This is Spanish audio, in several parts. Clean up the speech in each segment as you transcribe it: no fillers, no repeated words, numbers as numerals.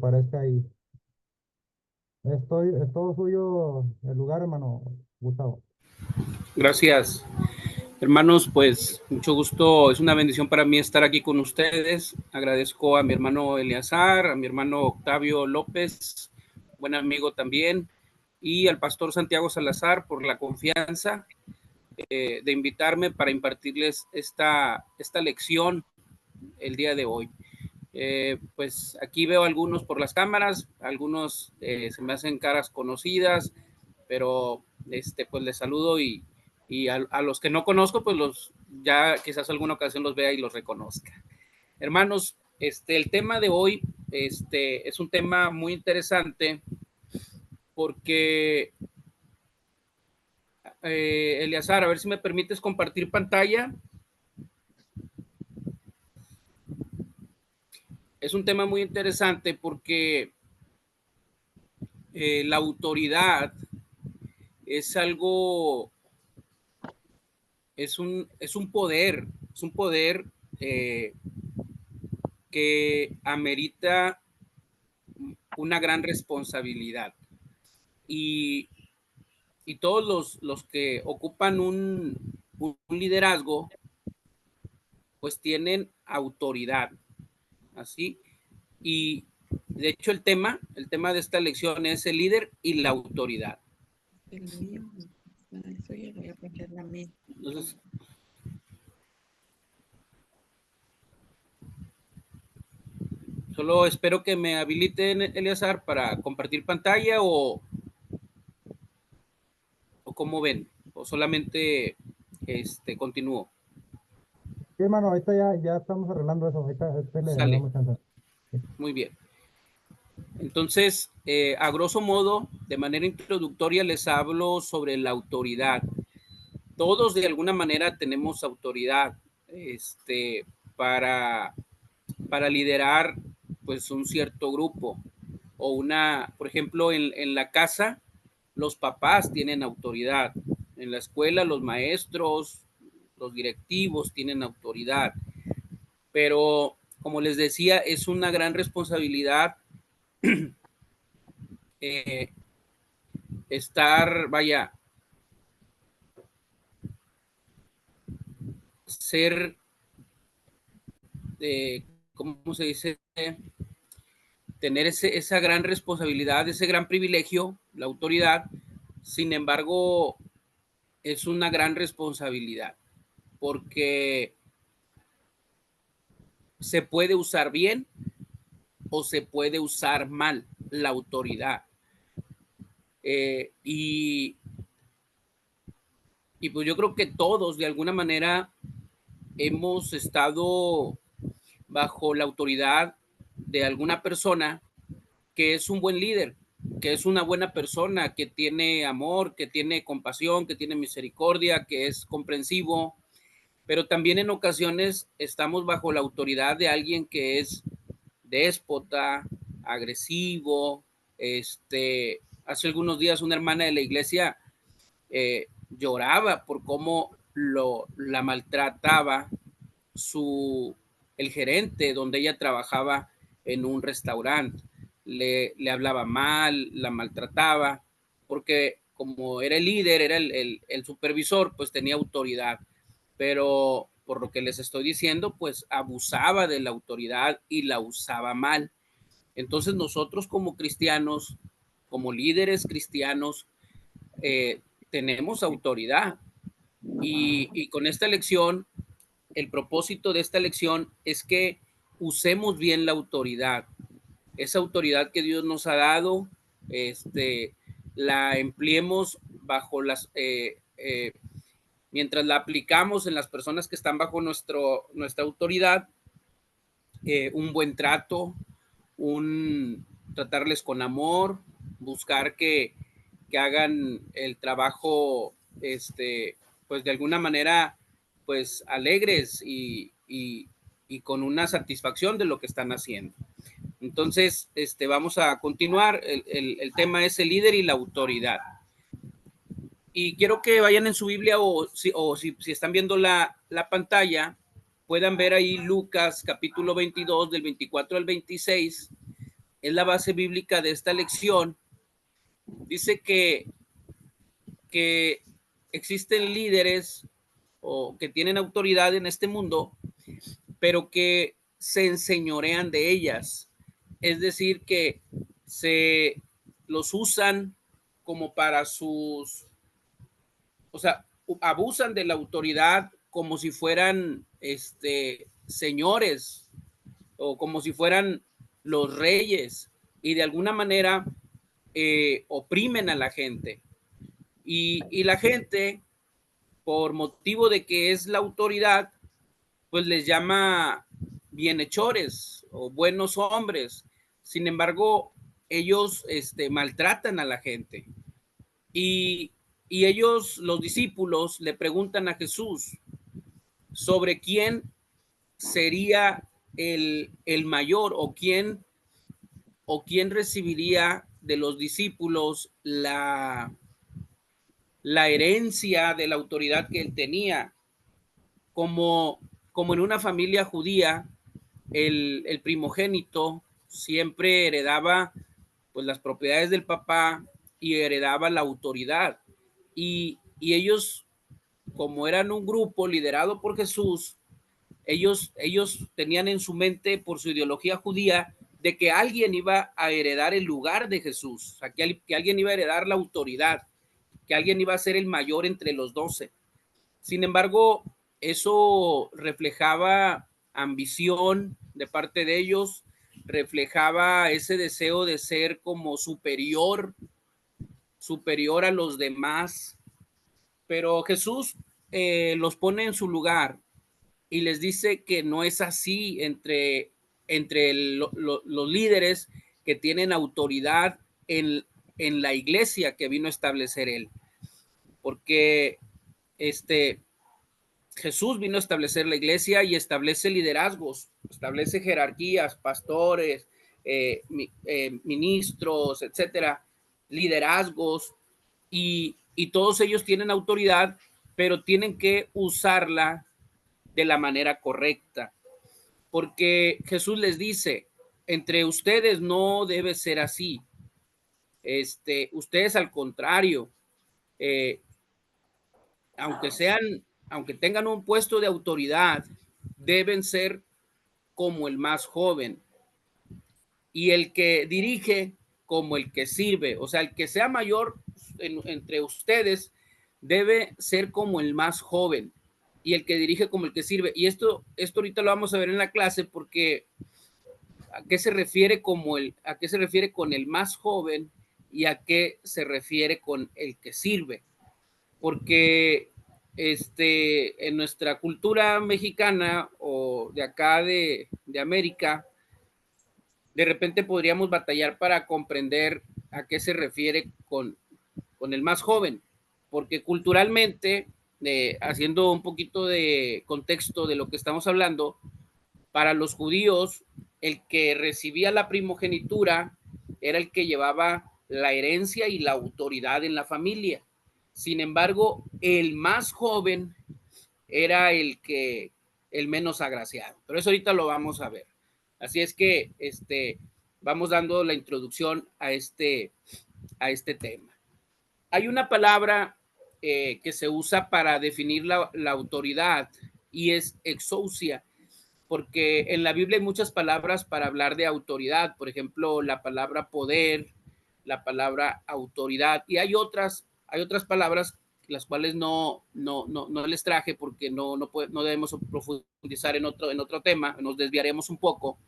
Parece ahí. Es todo suyo el lugar, hermano Gustavo. Gracias, hermanos, pues mucho gusto, es una bendición para mí estar aquí con ustedes. Agradezco a mi hermano Eleazar, a mi hermano Octavio López, buen amigo también, y al pastor Santiago Salazar por la confianza de invitarme para impartirles esta lección el día de hoy. Pues aquí veo algunos por las cámaras, algunos se me hacen caras conocidas, pero pues les saludo y a los que no conozco, pues ya quizás alguna ocasión los vea y los reconozca. Hermanos, el tema de hoy es un tema muy interesante porque, Eleazar, a ver si me permites compartir pantalla. Es un tema muy interesante porque la autoridad es algo, es un poder eh, que amerita una gran responsabilidad. Y, y todos los que ocupan un liderazgo, pues tienen autoridad, así. Y de hecho el tema de esta lección es el líder y la autoridad. El mío, eso ya voy a poner la mía. Entonces, solo espero que me habiliten, Eleazar, para compartir pantalla o cómo ven, o solamente continúo. Sí, hermano, ahorita ya estamos arreglando eso. Ahorita le Sale, damos chance. muy bien. Entonces, a grosso modo, de manera introductoria, les hablo sobre la autoridad. Todos de alguna manera tenemos autoridad para, para liderar pues un cierto grupo o por ejemplo, en la casa, los papás tienen autoridad. En la escuela, los maestros, los directivos tienen autoridad. Pero, como les decía, es una gran responsabilidad eh, vaya, ser, ¿cómo se dice? Tener esa gran responsabilidad, ese gran privilegio, la autoridad. Sin embargo, es una gran responsabilidad porque se puede usar bien o se puede usar mal la autoridad. Eh, y, y pues yo creo que todos de alguna manera hemos estado bajo la autoridad de alguna persona que es un buen líder, que es una buena persona, que tiene amor, que tiene compasión, que tiene misericordia, que es comprensivo, pero también en ocasiones estamos bajo la autoridad de alguien que es déspota, agresivo. Hace algunos días una hermana de la iglesia lloraba por cómo la maltrataba su, el gerente donde ella trabajaba en un restaurante. Le hablaba mal, la maltrataba, porque como era el líder, era el supervisor, pues tenía autoridad. Pero por lo que les estoy diciendo, pues abusaba de la autoridad y la usaba mal. Entonces nosotros como cristianos, como líderes cristianos, eh, tenemos autoridad. Y con esta lección, el propósito de esta lección es que usemos bien la autoridad, esa autoridad que Dios nos ha dado, la empleemos bajo mientras la aplicamos en las personas que están bajo nuestra autoridad, un buen trato, tratarles con amor, buscar que hagan el trabajo, pues de alguna manera, pues alegres y con una satisfacción de lo que están haciendo. Entonces, vamos a continuar. El tema es el líder y la autoridad. Y quiero que vayan en su Biblia si están viendo la pantalla, puedan ver ahí Lucas capítulo 22 del 24 al 26, es la base bíblica de esta lección, dice que existen líderes o que tienen autoridad en este mundo, pero que se enseñorean de ellas. Es decir, que se los usan como para sus, o sea, abusan de la autoridad como si fueran señores o como si fueran los reyes y de alguna manera oprimen a la gente. Y la gente, por motivo de que es la autoridad, pues les llama bienhechores o buenos hombres. Sin embargo, ellos maltratan a la gente. Y ellos, los discípulos, le preguntan a Jesús sobre quién sería el mayor o quién recibiría de los discípulos la herencia de la autoridad que él tenía. Como en una familia judía, el primogénito siempre heredaba pues las propiedades del papá y heredaba la autoridad. Y ellos, como eran un grupo liderado por Jesús, ellos tenían en su mente, por su ideología judía, de que alguien iba a heredar el lugar de Jesús, o sea, que alguien iba a heredar la autoridad, que alguien iba a ser el mayor entre los 12. Sin embargo, eso reflejaba ambición de parte de ellos, reflejaba ese deseo de ser como superior a los demás, pero Jesús los pone en su lugar y les dice que no es así entre los líderes que tienen autoridad en la iglesia que vino a establecer él, porque Jesús vino a establecer la iglesia y establece liderazgos, establece jerarquías, pastores, ministros, etcétera, liderazgos, y todos ellos tienen autoridad, pero tienen que usarla de la manera correcta, porque Jesús les dice, entre ustedes no debe ser así. Ustedes al contrario, aunque tengan un puesto de autoridad, deben ser como el más joven, y el que dirige como el que sirve. O sea, el que sea mayor entre ustedes debe ser como el más joven, y el que dirige como el que sirve. Y esto ahorita lo vamos a ver en la clase, porque ¿a qué se refiere con el más joven y a qué se refiere con el que sirve? Porque en nuestra cultura mexicana o de acá de América, de repente podríamos batallar para comprender a qué se refiere con el más joven, porque culturalmente, haciendo un poquito de contexto de lo que estamos hablando, para los judíos, el que recibía la primogenitura era el que llevaba la herencia y la autoridad en la familia. Sin embargo, el más joven era el menos agraciado. Pero eso ahorita lo vamos a ver. Así es que vamos dando la introducción a este tema. Hay una palabra que se usa para definir la autoridad, y es exousia, porque en la Biblia hay muchas palabras para hablar de autoridad. Por ejemplo, la palabra poder, la palabra autoridad, y hay otras palabras las cuales no les traje porque no debemos profundizar en otro tema, nos desviaremos un poco,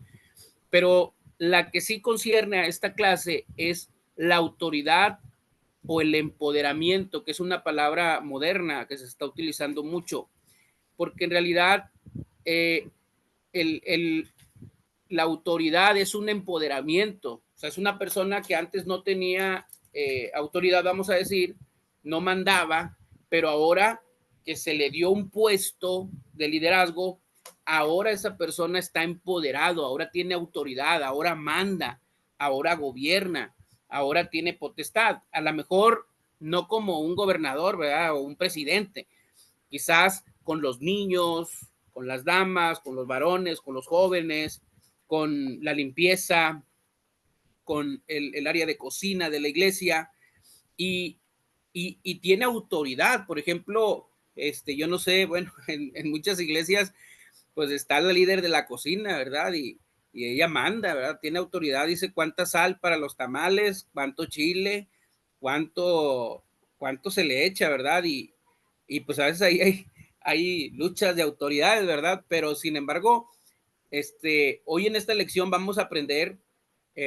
pero la que sí concierne a esta clase es la autoridad o el empoderamiento, que es una palabra moderna que se está utilizando mucho, porque en realidad la autoridad es un empoderamiento. O sea, es una persona que antes no tenía autoridad, vamos a decir, no mandaba, pero ahora que se le dio un puesto de liderazgo, ahora esa persona está empoderado, ahora tiene autoridad, ahora manda, ahora gobierna, ahora tiene potestad. A lo mejor no como un gobernador, ¿verdad? O un presidente, quizás con los niños, con las damas, con los varones, con los jóvenes, con la limpieza, con el área de cocina de la iglesia y tiene autoridad. Por ejemplo, yo no sé, bueno, en muchas iglesias pues está la líder de la cocina, ¿verdad? Y ella manda, ¿verdad? Tiene autoridad, dice cuánta sal para los tamales, cuánto chile, cuánto se le echa, ¿verdad? Y pues a veces ahí hay luchas de autoridades, ¿verdad? Pero sin embargo, hoy en esta lección vamos a aprender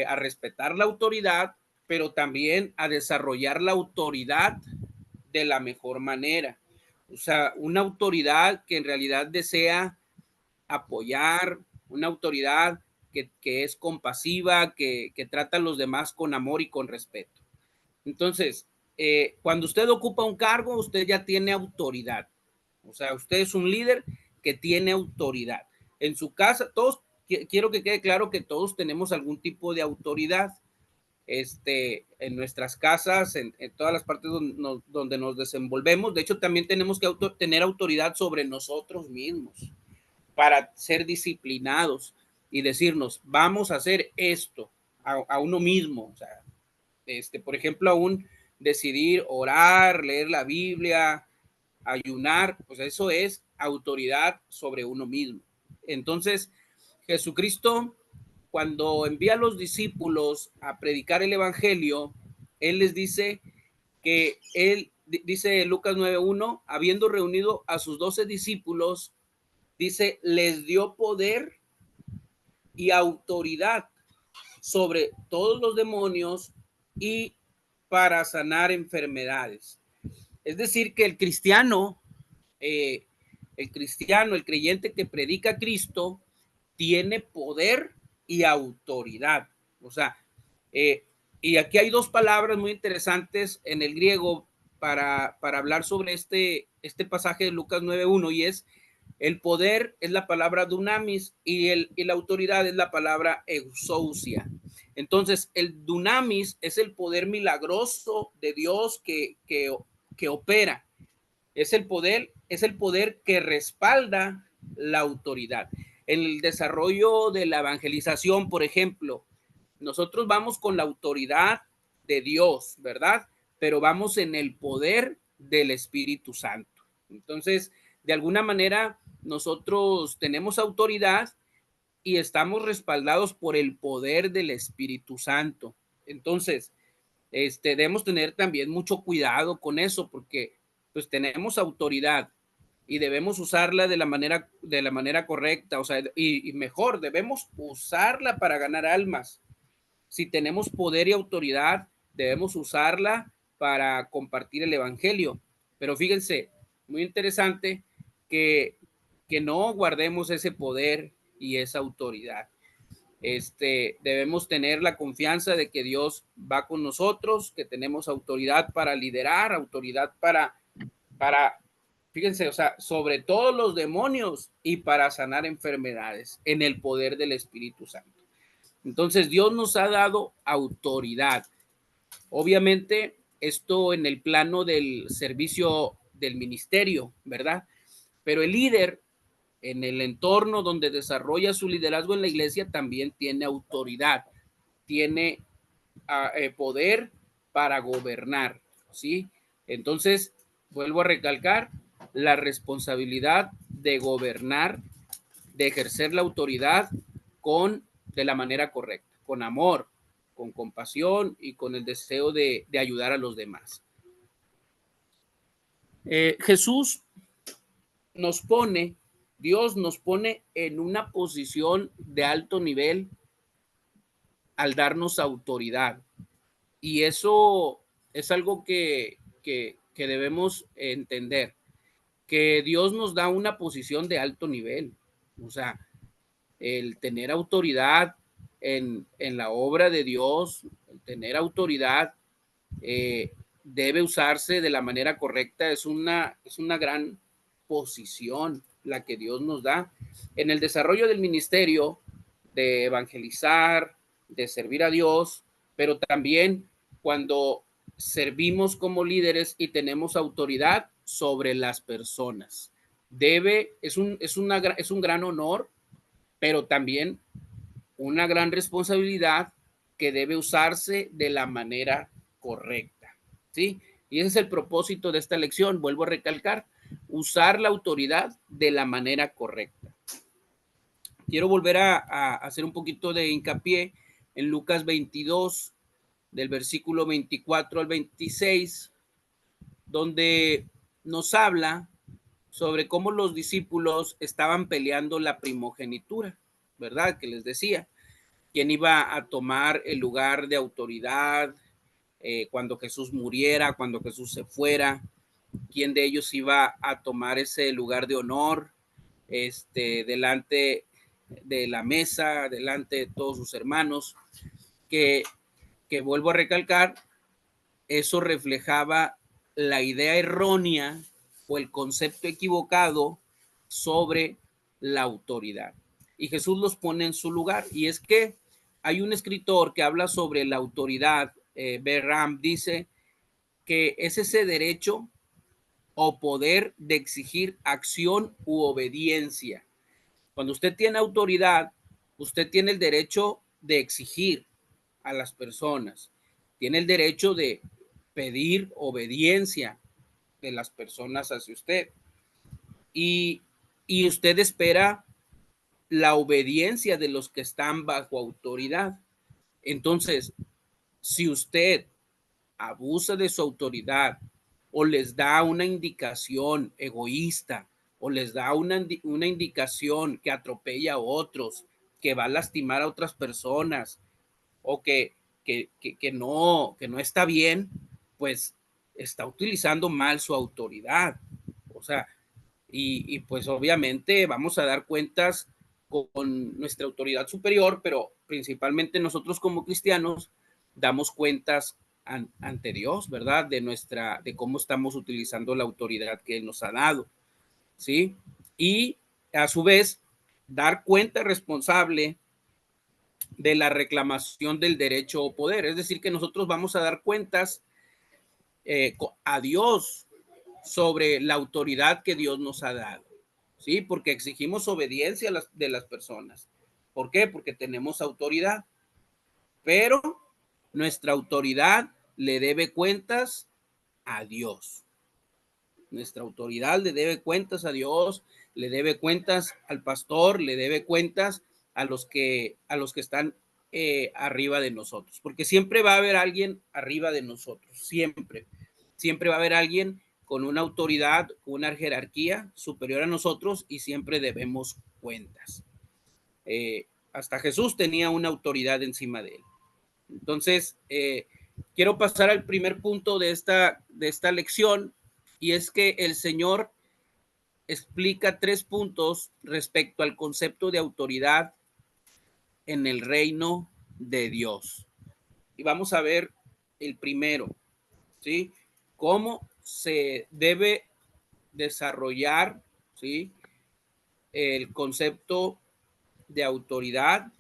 a respetar la autoridad, pero también a desarrollar la autoridad de la mejor manera. O sea, una autoridad que en realidad desea apoyar, una autoridad que es compasiva, que trata a los demás con amor y con respeto. Entonces, cuando usted ocupa un cargo, usted ya tiene autoridad. O sea, usted es un líder que tiene autoridad. En su casa, todos, quiero que quede claro que todos tenemos algún tipo de autoridad. En nuestras casas, en todas las partes donde nos desenvolvemos. De hecho, también tenemos que tener autoridad sobre nosotros mismos para ser disciplinados y decirnos, vamos a hacer esto a uno mismo. O sea, por ejemplo, aún decidir orar, leer la Biblia, ayunar, pues eso es autoridad sobre uno mismo. Entonces, Jesucristo, cuando envía a los discípulos a predicar el evangelio, él les dice que él, dice Lucas 9:1, habiendo reunido a sus 12 discípulos, dice, les dio poder y autoridad sobre todos los demonios y para sanar enfermedades. Es decir, que el cristiano, el creyente que predica a Cristo, tiene poder y autoridad. O sea, y aquí hay dos palabras muy interesantes en el griego para hablar sobre este pasaje de Lucas 9:1, y es el poder es la palabra dunamis y la autoridad es la palabra exousia. Entonces, el dunamis es el poder milagroso de Dios que opera. Es el poder que respalda la autoridad. En el desarrollo de la evangelización, por ejemplo, nosotros vamos con la autoridad de Dios, ¿verdad? Pero vamos en el poder del Espíritu Santo. Entonces, de alguna manera, nosotros tenemos autoridad y estamos respaldados por el poder del Espíritu Santo. Entonces, debemos tener también mucho cuidado con eso, porque pues tenemos autoridad y debemos usarla de la manera correcta, o sea, y mejor, debemos usarla para ganar almas. Si tenemos poder y autoridad, debemos usarla para compartir el evangelio. Pero fíjense, muy interesante que no guardemos ese poder y esa autoridad. Debemos tener la confianza de que Dios va con nosotros, que tenemos autoridad para liderar, autoridad para, fíjense, o sea, sobre todos los demonios y para sanar enfermedades en el poder del Espíritu Santo. Entonces, Dios nos ha dado autoridad. Obviamente, esto en el plano del servicio del ministerio, ¿verdad? Pero el líder en el entorno donde desarrolla su liderazgo en la iglesia también tiene autoridad, tiene poder para gobernar, ¿sí? Entonces, vuelvo a recalcar la responsabilidad de gobernar, de ejercer la autoridad de la manera correcta, con amor, con compasión y con el deseo de ayudar a los demás. Jesús Dios nos pone en una posición de alto nivel al darnos autoridad. Y eso es algo que debemos entender, que Dios nos da una posición de alto nivel. O sea, el tener autoridad en la obra de Dios, el tener autoridad debe usarse de la manera correcta. Es una gran posición la que Dios nos da en el desarrollo del ministerio, de evangelizar, de servir a Dios, pero también cuando servimos como líderes y tenemos autoridad sobre las personas. Es un gran honor, pero también una gran responsabilidad que debe usarse de la manera correcta, ¿sí? Y ese es el propósito de esta lección, vuelvo a recalcar, usar la autoridad de la manera correcta. Quiero volver a hacer un poquito de hincapié en Lucas 22, del versículo 24 al 26, donde nos habla sobre cómo los discípulos estaban peleando la primogenitura, ¿verdad? Que les decía, quién iba a tomar el lugar de autoridad cuando Jesús muriera, cuando Jesús se fuera, quién de ellos iba a tomar ese lugar de honor delante de la mesa, delante de todos sus hermanos, que vuelvo a recalcar, eso reflejaba la idea errónea o el concepto equivocado sobre la autoridad. Y Jesús los pone en su lugar. Y es que hay un escritor que habla sobre la autoridad, Berram, dice que es ese derecho o poder de exigir acción u obediencia. Cuando usted tiene autoridad, usted tiene el derecho de exigir a las personas, tiene el derecho de pedir obediencia de las personas hacia usted y usted espera la obediencia de los que están bajo autoridad. Entonces, si usted abusa de su autoridad o les da una indicación egoísta o les da una indicación que atropella a otros, que va a lastimar a otras personas o que no está bien, pues está utilizando mal su autoridad. O sea, y pues obviamente vamos a dar cuentas con nuestra autoridad superior, pero principalmente nosotros como cristianos damos cuentas ante Dios, ¿verdad? De cómo estamos utilizando la autoridad que Él nos ha dado, ¿sí? Y a su vez, dar cuenta responsable de la reclamación del derecho o poder. Es decir, que nosotros vamos a dar cuentas a Dios sobre la autoridad que Dios nos ha dado, ¿sí? Porque exigimos obediencia de las personas. ¿Por qué? Porque tenemos autoridad, pero nuestra autoridad le debe cuentas a Dios. Nuestra autoridad le debe cuentas a Dios, le debe cuentas al pastor, le debe cuentas a los que están arriba de nosotros, porque siempre va a haber alguien arriba de nosotros, siempre va a haber alguien con una autoridad, una jerarquía superior a nosotros y siempre debemos cuentas. Hasta Jesús tenía una autoridad encima de él. Entonces, quiero pasar al primer punto de esta lección, y es que el Señor explica 3 puntos respecto al concepto de autoridad en el reino de Dios. Y vamos a ver el primero, ¿sí? Cómo se debe desarrollar, ¿sí?, el concepto de autoridad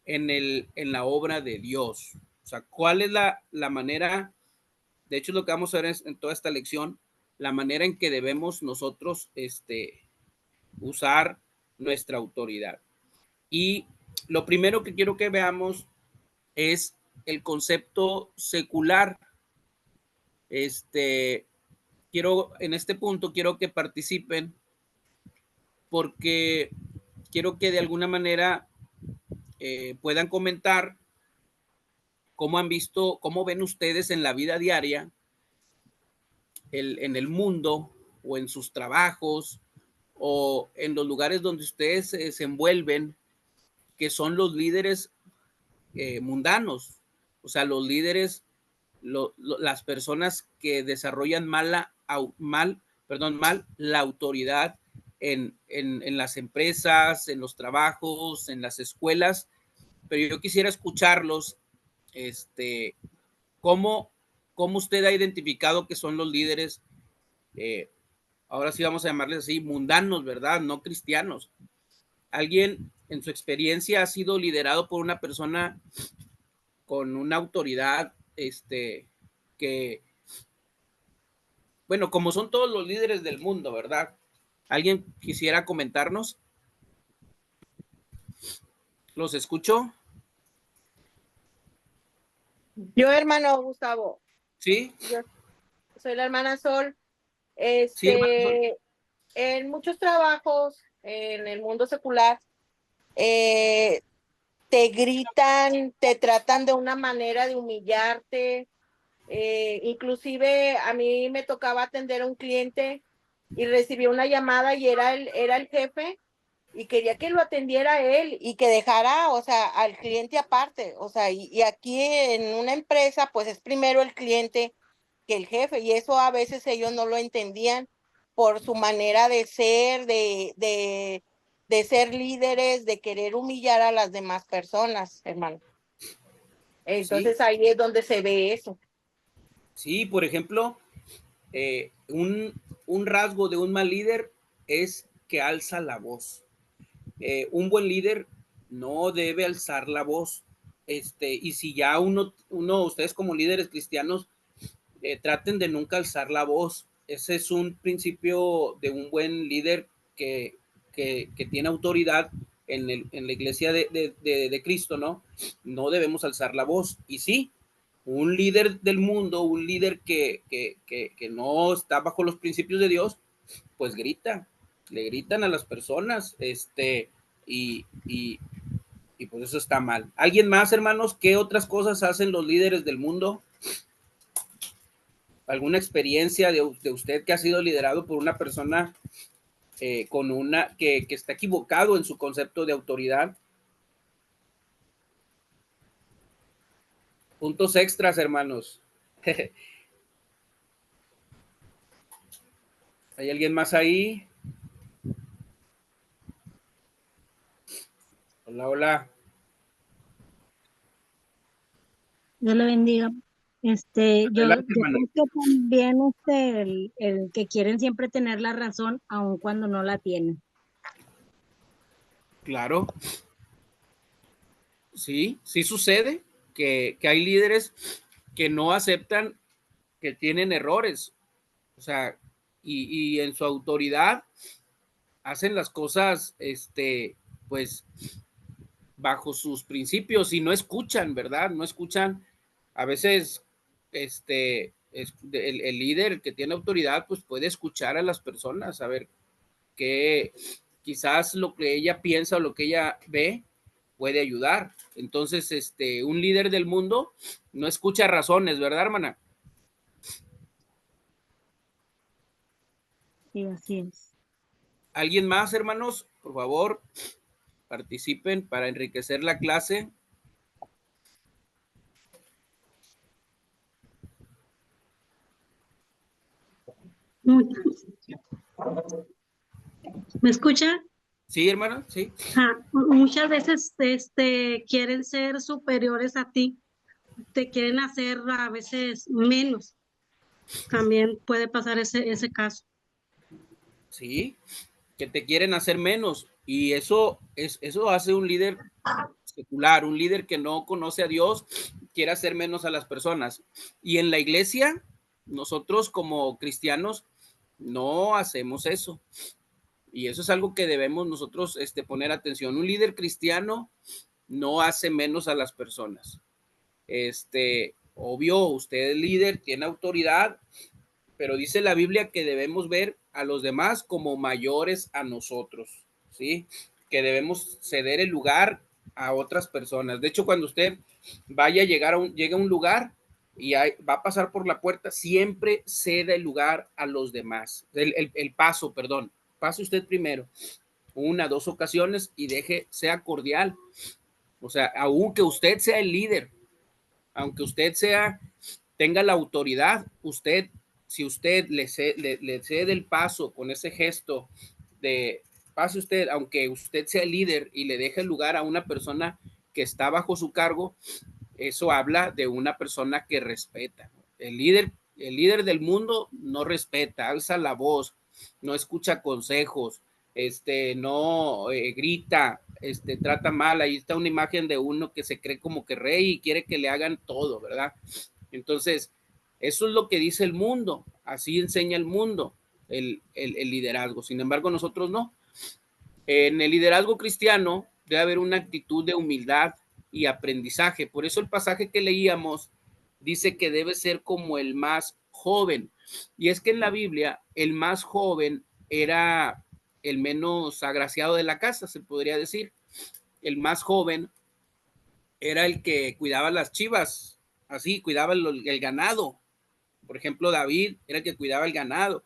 en la obra de Dios. O sea, ¿cuál es la manera? De hecho, lo que vamos a ver en toda esta lección, la manera en que debemos nosotros usar nuestra autoridad. Y lo primero que quiero que veamos es el concepto secular. En este punto quiero que participen porque quiero que de alguna manera puedan comentar cómo han visto, cómo ven ustedes en la vida diaria, en el mundo o en sus trabajos o en los lugares donde ustedes se desenvuelven, que son los líderes mundanos, o sea, los líderes, las personas que desarrollan mal la autoridad en las empresas, en los trabajos, en las escuelas. Pero yo quisiera escucharlos, cómo usted ha identificado que son los líderes, ahora sí vamos a llamarles así, mundanos, ¿verdad? No cristianos. ¿Alguien en su experiencia ha sido liderado por una persona con una autoridad, que, bueno, como son todos los líderes del mundo, ¿verdad? ¿Alguien quisiera comentarnos? ¿Los escucho? Yo, hermano Gustavo, ¿Sí? yo soy la hermana Sol. Sí, hermano Sol. En muchos trabajos en el mundo secular, te gritan, te tratan de una manera de humillarte. Inclusive a mí me tocaba atender a un cliente y recibí una llamada y era el jefe y quería que lo atendiera él y que dejara, o sea, al cliente aparte. O sea, y aquí en una empresa, pues es primero el cliente que el jefe, y eso a veces ellos no lo entendían por su manera de ser, de ser líderes, de querer humillar a las demás personas, hermano. Sí, Entonces ahí es donde se ve eso. sí, por ejemplo, un rasgo de un mal líder es que alza la voz. Un buen líder no debe alzar la voz. Y si ya ustedes como líderes cristianos, traten de nunca alzar la voz. Ese es un principio de un buen líder que tiene autoridad en la iglesia de Cristo, ¿no? No debemos alzar la voz. Y sí, un líder del mundo, un líder que no está bajo los principios de Dios, pues grita, le gritan a las personas, y, y, y pues eso está mal. ¿Alguien más, hermanos? ¿Qué otras cosas hacen los líderes del mundo? ¿Alguna experiencia de usted que ha sido liderado por una persona con que está equivocado en su concepto de autoridad? Puntos extras, hermanos. ¿Hay alguien más ahí? Hola, hola. Dios le bendiga. Yo Adelante, hermano. creo que también el que quieren siempre tener la razón, aun cuando no la tienen. Claro. Sí, sí sucede que hay líderes que no aceptan que tienen errores. O sea, y en su autoridad hacen las cosas, pues, bajo sus principios y no escuchan, ¿verdad? No escuchan. A veces, el líder que tiene autoridad, pues puede escuchar a las personas, a ver qué, quizás lo que ella piensa o lo que ella ve puede ayudar. Entonces, un líder del mundo no escucha razones, ¿verdad, hermana? Sí, así es. ¿Alguien más, hermanos? Por favor, participen para enriquecer la clase. ¿Me escucha? Sí, hermana, sí. Muchas veces quieren ser superiores a ti, te quieren hacer a veces menos. También puede pasar ese caso. Sí, que te quieren hacer menos. Y eso hace un líder secular, un líder que no conoce a Dios, quiere hacer menos a las personas. Y en la iglesia, nosotros como cristianos no hacemos eso. Y eso es algo que debemos nosotros poner atención. Un líder cristiano no hace menos a las personas. Obvio, usted es líder, tiene autoridad, pero dice la Biblia que debemos ver a los demás como mayores a nosotros, ¿sí? Que debemos ceder el lugar a otras personas. De hecho, cuando usted llegue a un lugar y va a pasar por la puerta, siempre ceda el lugar a los demás. El paso, perdón. Pase usted primero, una, dos ocasiones y sea cordial. O sea, aunque usted sea el líder, aunque usted tenga la autoridad, si usted le cede el paso con ese gesto de pase usted, aunque usted sea el líder y le deje el lugar a una persona que está bajo su cargo, eso habla de una persona que respeta. El líder del mundo no respeta, alza la voz, no escucha consejos, no grita, trata mal. Ahí está una imagen de uno que se cree como que rey y quiere que le hagan todo, ¿verdad? Entonces, eso es lo que dice el mundo, así enseña el mundo el liderazgo. Sin embargo, nosotros no. En el liderazgo cristiano debe haber una actitud de humildad y aprendizaje. Por eso el pasaje que leíamos dice que debe ser como el más joven. Y es que en la Biblia el más joven era el menos agraciado de la casa, se podría decir. El más joven era el que cuidaba las chivas, así, cuidaba el ganado. Por ejemplo, David era el que cuidaba el ganado.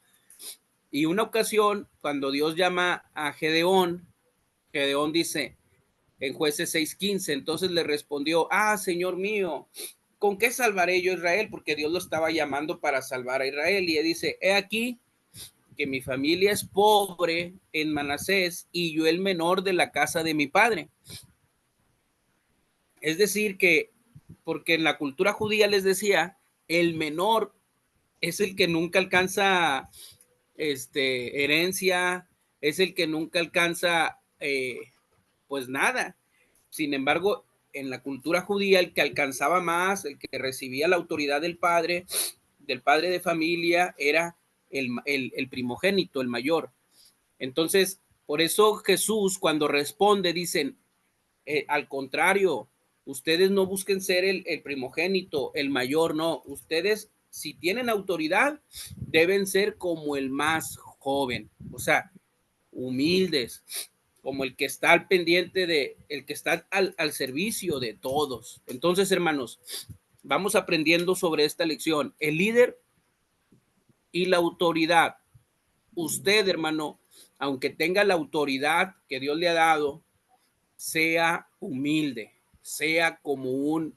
Y una ocasión, cuando Dios llama a Gedeón, Gedeón dice en Jueces 6:15, entonces le respondió, Señor mío, ¿con qué salvaré yo a Israel? Porque Dios lo estaba llamando para salvar a Israel. Y él dice, he aquí que mi familia es pobre en Manasés y yo el menor de la casa de mi padre. Es decir, que porque en la cultura judía les decía, el menor es el que nunca alcanza herencia, es el que nunca alcanza pues nada. Sin embargo, en la cultura judía, el que alcanzaba más, el que recibía la autoridad del padre de familia, era el primogénito, el mayor. Entonces, por eso Jesús cuando responde, dicen, al contrario, ustedes no busquen ser el primogénito, el mayor, no. Ustedes, si tienen autoridad, deben ser como el más joven, o sea, humildes, como el que está al pendiente el que está al servicio de todos. Entonces, hermanos, vamos aprendiendo sobre esta lección. El líder y la autoridad. Usted, hermano, aunque tenga la autoridad que Dios le ha dado, sea humilde, sea como un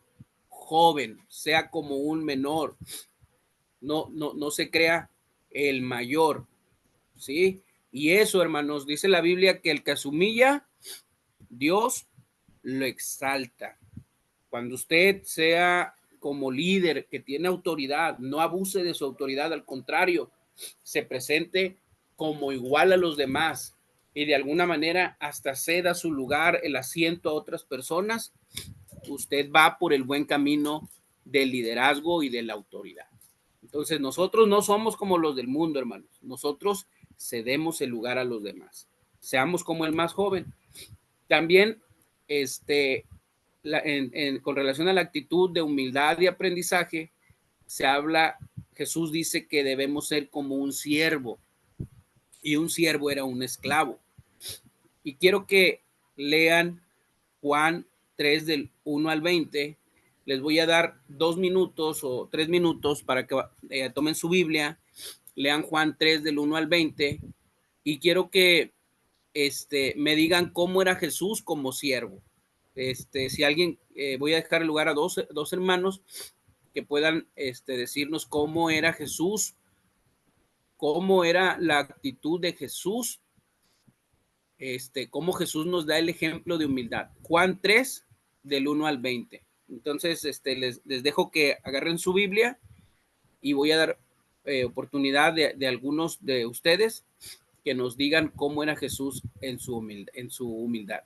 joven, sea como un menor, no se crea el mayor, ¿sí? Y eso, hermanos, dice la Biblia que el que se humilla, Dios lo exalta. Cuando usted sea como líder que tiene autoridad, no abuse de su autoridad, al contrario, se presente como igual a los demás y de alguna manera hasta ceda su lugar, el asiento a otras personas, usted va por el buen camino del liderazgo y de la autoridad. Entonces nosotros no somos como los del mundo, hermanos. Nosotros cedemos el lugar a los demás. Seamos como el más joven. También, con relación a la actitud de humildad y aprendizaje, se habla, Jesús dice que debemos ser como un siervo, y un siervo era un esclavo. Y quiero que lean Juan 3 del 1 al 20. Les voy a dar 2 minutos o 3 minutos para que tomen su Biblia, lean Juan 3 del 1 al 20 y quiero que me digan cómo era Jesús como siervo. Si alguien, voy a dejar el lugar a dos hermanos que puedan decirnos cómo era Jesús, cómo era la actitud de Jesús, cómo Jesús nos da el ejemplo de humildad. Juan 3, del 1 al 20. Entonces, les dejo que agarren su Biblia y voy a dar oportunidad de algunos de ustedes que nos digan cómo era Jesús en su humildad.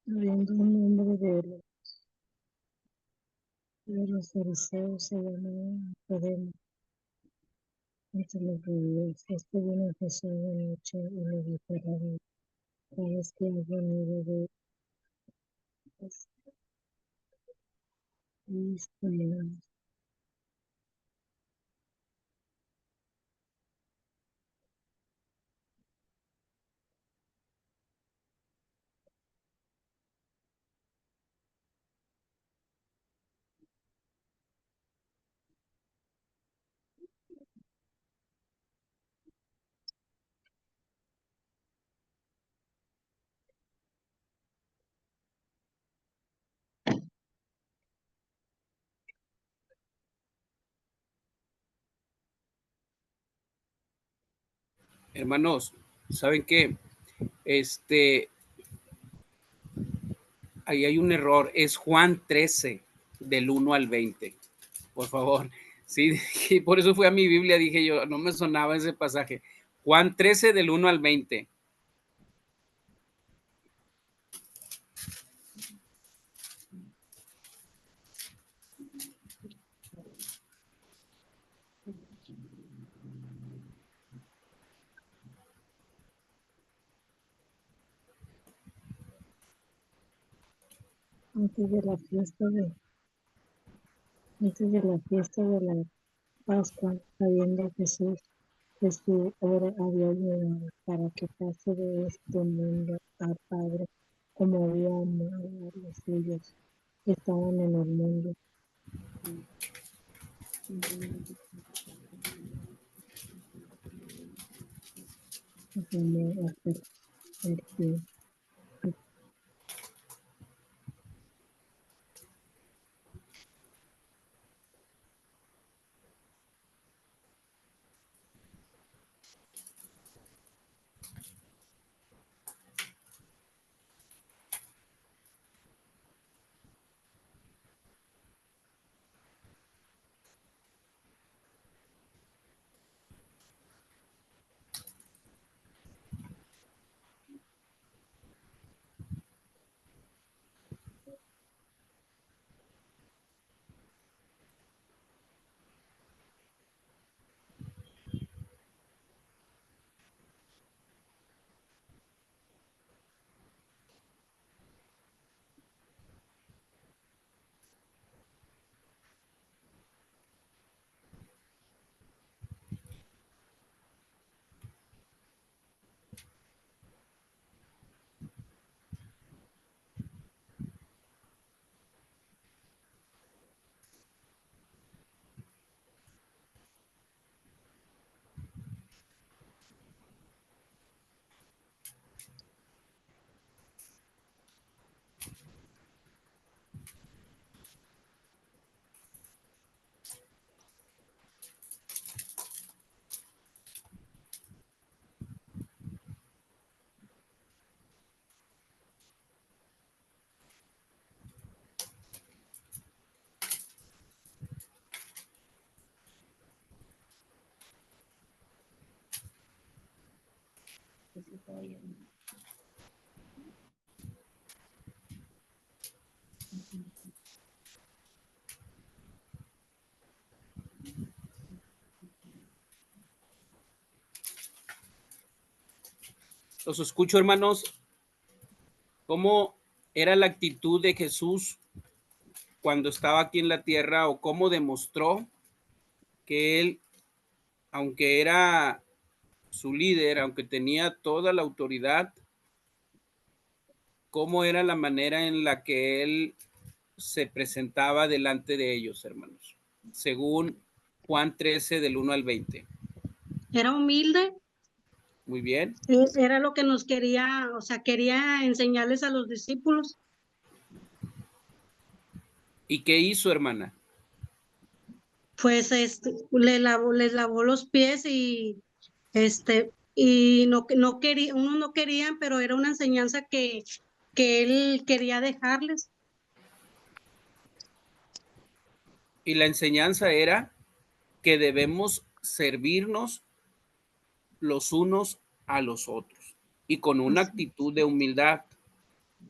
Habiendo un nombre de los fariseos se llamaba Nicodemo, entre los judíos. Este vino a Jesús de noche y le dijo: Rabí, ¿sabes que has venido de Israel? Hermanos, ¿saben qué? Ahí hay un error. Es Juan 13, del 1 al 20. Por favor. Sí, por eso fui a mi Biblia, dije yo, no me sonaba ese pasaje. Juan 13, del 1 al 20. Antes de la fiesta de la Pascua, sabiendo Jesús que su hora había llegado para que pase de este mundo al Padre, como había amado a los suyos que estaban en el mundo. Los amó hasta el fin. Los escucho, hermanos. ¿Cómo era la actitud de Jesús cuando estaba aquí en la tierra, o cómo demostró que él, aunque era su líder, aunque tenía toda la autoridad, cómo era la manera en la que él se presentaba delante de ellos, hermanos? Según Juan 13, del 1 al 20. Era humilde, Muy bien. era lo que nos quería, o sea, quería enseñarles a los discípulos. ¿Y qué hizo, hermana? Pues les lavó los pies y no quería, unos no querían, pero era una enseñanza que él quería dejarles. Y la enseñanza era que debemos servirnos los unos a los otros y con una actitud de humildad.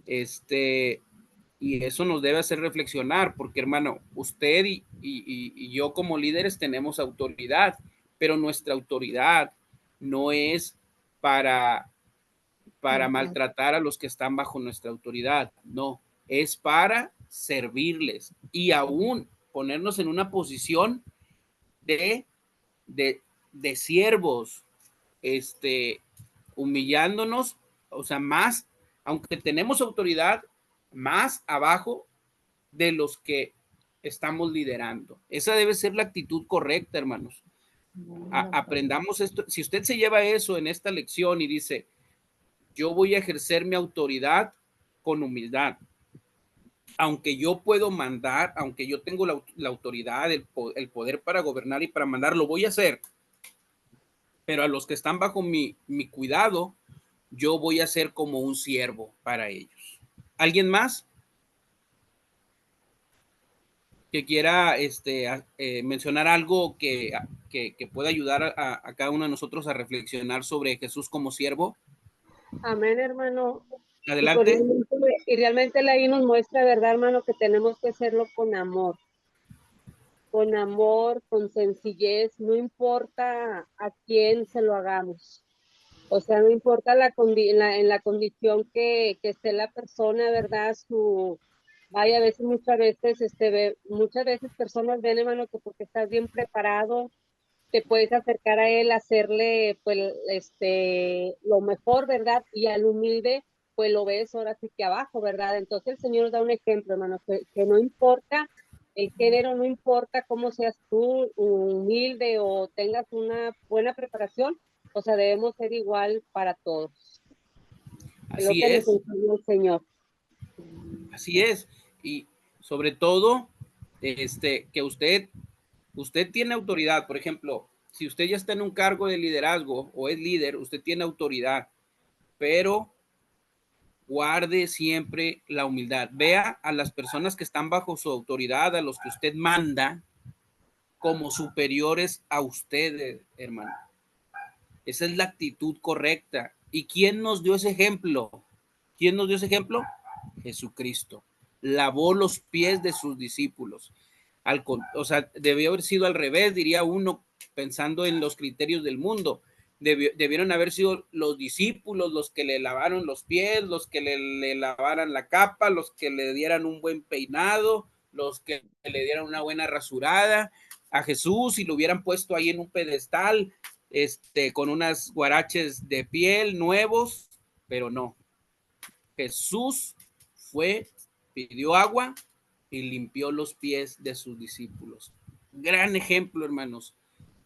Y eso nos debe hacer reflexionar, porque hermano, usted y yo como líderes tenemos autoridad, pero nuestra autoridad no es para maltratar a los que están bajo nuestra autoridad, no, es para servirles y aún ponernos en una posición de siervos, humillándonos, o sea, más, aunque tenemos autoridad, más abajo de los que estamos liderando. Esa debe ser la actitud correcta, hermanos. Aprendamos esto. Si usted se lleva eso en esta lección y dice, yo voy a ejercer mi autoridad con humildad, aunque yo puedo mandar, aunque yo tengo la autoridad, el poder para gobernar y para mandar, lo voy a hacer. Pero a los que están bajo mi cuidado, yo voy a ser como un siervo para ellos. ¿Alguien más que quiera mencionar algo que pueda ayudar a cada uno de nosotros a reflexionar sobre Jesús como siervo? Amén, hermano. Adelante. Y realmente la ahí nos muestra, ¿verdad, hermano? Que tenemos que hacerlo con amor, con sencillez, no importa a quién se lo hagamos. O sea, no importa en la condición que esté la persona, ¿verdad? Vaya, muchas veces personas ven, hermano, que porque estás bien preparado, te puedes acercar a él, hacerle, pues, lo mejor, ¿verdad? Y al humilde, pues lo ves ahora sí que abajo, ¿verdad? Entonces el Señor nos da un ejemplo, hermano, que no importa el género, no importa cómo seas tú, humilde o tengas una buena preparación, o sea, debemos ser igual para todos. Así es lo que es. nos enseñó el Señor. Así es. Y sobre todo, que usted tiene autoridad. Por ejemplo, si usted ya está en un cargo de liderazgo o es líder, usted tiene autoridad, pero guarde siempre la humildad. Vea a las personas que están bajo su autoridad, a los que usted manda, como superiores a ustedes, hermano. Esa es la actitud correcta. ¿Y quién nos dio ese ejemplo? ¿Quién nos dio ese ejemplo? Jesucristo. Lavó los pies de sus discípulos. O sea, debió haber sido al revés, diría uno, pensando en los criterios del mundo. Debieron haber sido los discípulos los que le lavaron los pies, los que le lavaran la capa, los que le dieran un buen peinado, los que le dieran una buena rasurada a Jesús y lo hubieran puesto ahí en un pedestal, con unas guaraches de piel nuevos, pero no. Jesús pidió agua y limpió los pies de sus discípulos. Gran ejemplo, hermanos,